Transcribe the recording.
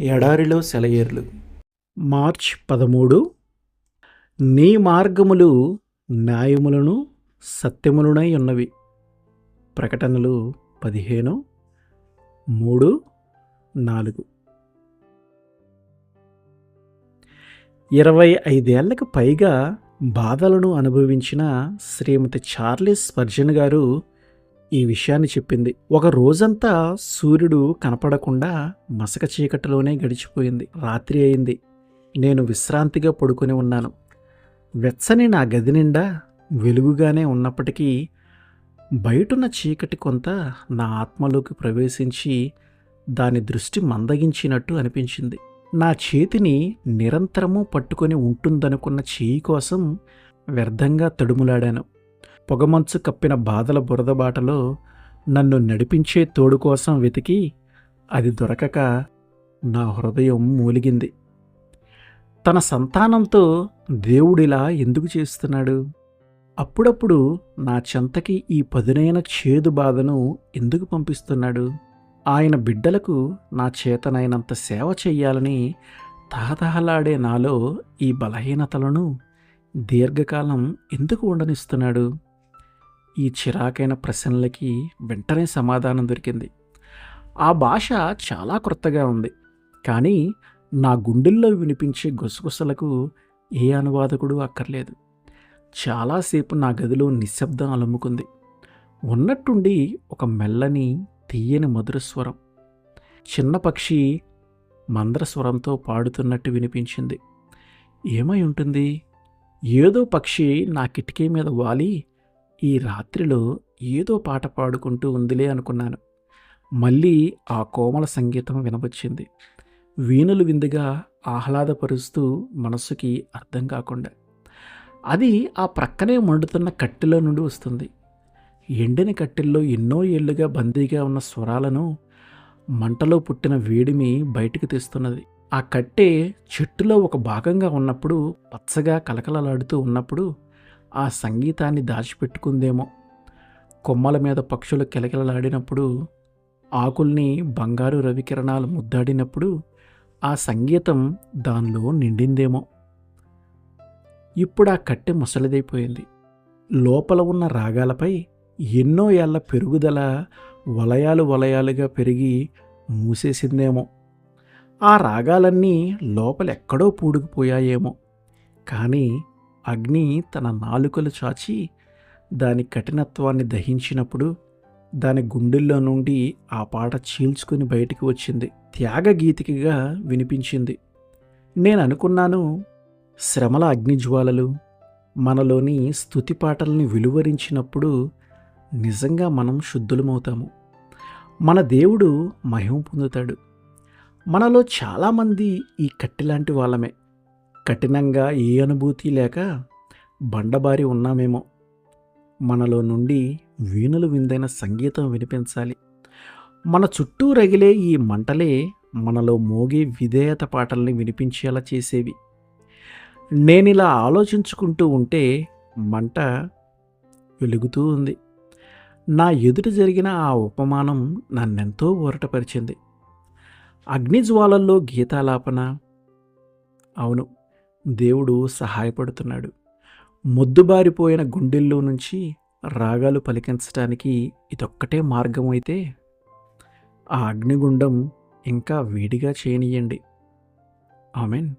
ఎడారిలో సెలయేర్లు. మార్చ్ 13. నీ మార్గములు న్యాయములను సత్యములునై ఉన్నవి. ప్రకటనలు 15:3, 4. 25 ఏళ్లకు పైగా బాధలను అనుభవించిన శ్రీమతి చార్లెస్ స్పర్జన్ గారు ఈ విషయాన్ని చెప్పింది. ఒక రోజంతా సూర్యుడు కనపడకుండా మసక చీకటిలోనే గడిచిపోయింది. రాత్రి అయింది. నేను విశ్రాంతిగా పడుకొని ఉన్నాను. వెచ్చని నా గది నిండా వెలుగుగానే ఉన్నప్పటికీ బయటున్న చీకటి కొంత నా ఆత్మలోకి ప్రవేశించి దాని దృష్టి మందగించినట్టు అనిపించింది. నా చేతిని నిరంతరము పట్టుకొని ఉంటుందనుకున్న చేయి కోసం వ్యర్థంగా తడుములాడాను. పొగమంచు కప్పిన బాధల బురదబాటలో నన్ను నడిపించే తోడు కోసం వెతికి అది దొరకక నా హృదయం మూలిగింది. తన సంతానంతో దేవుడిలా ఎందుకు చేస్తున్నాడు? అప్పుడప్పుడు నా చెంతకి ఈ పదునైన చేదు బాధను ఎందుకు పంపిస్తున్నాడు? ఆయన బిడ్డలకు నా చేతనైనంత సేవ చెయ్యాలని తహతహలాడే నాలో ఈ బలహీనతలను దీర్ఘకాలం ఎందుకు ఉండనిస్తున్నాడు? ఈ చిరాకైన ప్రశ్నలకి వెంటనే సమాధానం దొరికింది. ఆ భాష చాలా క్రొత్తగా ఉంది, కానీ నా గుండెల్లో వినిపించే గుసగుసలకు ఏ అనువాదకుడు అక్కర్లేదు. చాలాసేపు నా గదిలో నిశ్శబ్దం అలుముకుంది. ఉన్నట్టుండి ఒక మెల్లని తీయని మధుర స్వరం, చిన్న పక్షి మంద్ర స్వరంతో పాడుతున్నట్టు వినిపించింది. ఏమై ఉంటుంది? ఏదో పక్షి నా కిటికీ మీద వాలి ఈ రాత్రిలో ఏదో పాట పాడుకుంటూ ఉందిలే అనుకున్నాను. మళ్ళీ ఆ కోమల సంగీతం వినవచ్చింది, వీణులు విందుగా ఆహ్లాదపరుస్తూ మనస్సుకి అర్థం కాకుండా. అది ఆ ప్రక్కనే మండుతున్న కట్టెలో నుండి వస్తుంది. ఎండిన కట్టెల్లో ఎన్నో ఏళ్లుగా బందీగా ఉన్న స్వరాలను మంటలో పుట్టిన వేడిమి బయటికి తెస్తున్నది. ఆ కట్టె చెట్టులో ఒక భాగంగా ఉన్నప్పుడు, పచ్చగా కలకలలాడుతూ ఉన్నప్పుడు ఆ సంగీతాన్ని దాచిపెట్టుకుందేమో. కొమ్మల మీద పక్షులు కిలకిలలాడినప్పుడు, ఆకుల్ని బంగారు రవికిరణాలు ముద్దాడినప్పుడు ఆ సంగీతం దానిలో నిండిందేమో. ఇప్పుడు ఆ కట్టె ముసలిదైపోయింది. లోపల ఉన్న రాగాలపై ఎన్నో ఏళ్ల పెరుగుదల వలయాలు వలయాలుగా పెరిగి మూసేసిందేమో. ఆ రాగాలన్నీ లోపలెక్కడో పూడుకుపోయాయేమో. కానీ అగ్ని తన నాలుకలు చాచి దాని కఠినత్వాన్ని దహించినప్పుడు దాని గుండెల్లో నుండి ఆ పాట చీల్చుకుని బయటికి వచ్చింది. త్యాగ గీతికగా వినిపించింది. నేను అనుకున్నాను, శ్రమల అగ్నిజ్వాలలు మనలోని స్తుతి పాటల్ని వెలువరించినప్పుడు నిజంగా మనం శుద్ధులమవుతాము. మన దేవుడు మహిమ పొందుతాడు. మనలో చాలామంది ఈ కట్టెలాంటి వాళ్ళమే. కఠినంగా ఏ అనుభూతి లేక బండబారి ఉన్నామేమో. మనలో నుండి వీణులు విందైన సంగీతం వినిపించాలి. మన చుట్టూ రగిలే ఈ మంటలే మనలో మోగే విధేయత పాటల్ని వినిపించేలా చేసేవి. నేనిలా ఆలోచించుకుంటూ ఉంటే మంట వెలుగుతూ ఉంది. నా ఎదుట జరిగిన ఆ ఉపమానం నన్నెంతో ఊరటపరిచింది. అగ్నిజ్వాలల్లో గీతాలాపన. అవును, దేవుడు సహాయపడుతున్నాడు. మొద్దుబారిపోయిన గుండెల్లో నుంచి రాగాలు పలికించడానికి ఇదొక్కటే మార్గం అయితే ఆ అగ్నిగుండం ఇంకా వేడిగా చేయనీయండి. ఆమెన్.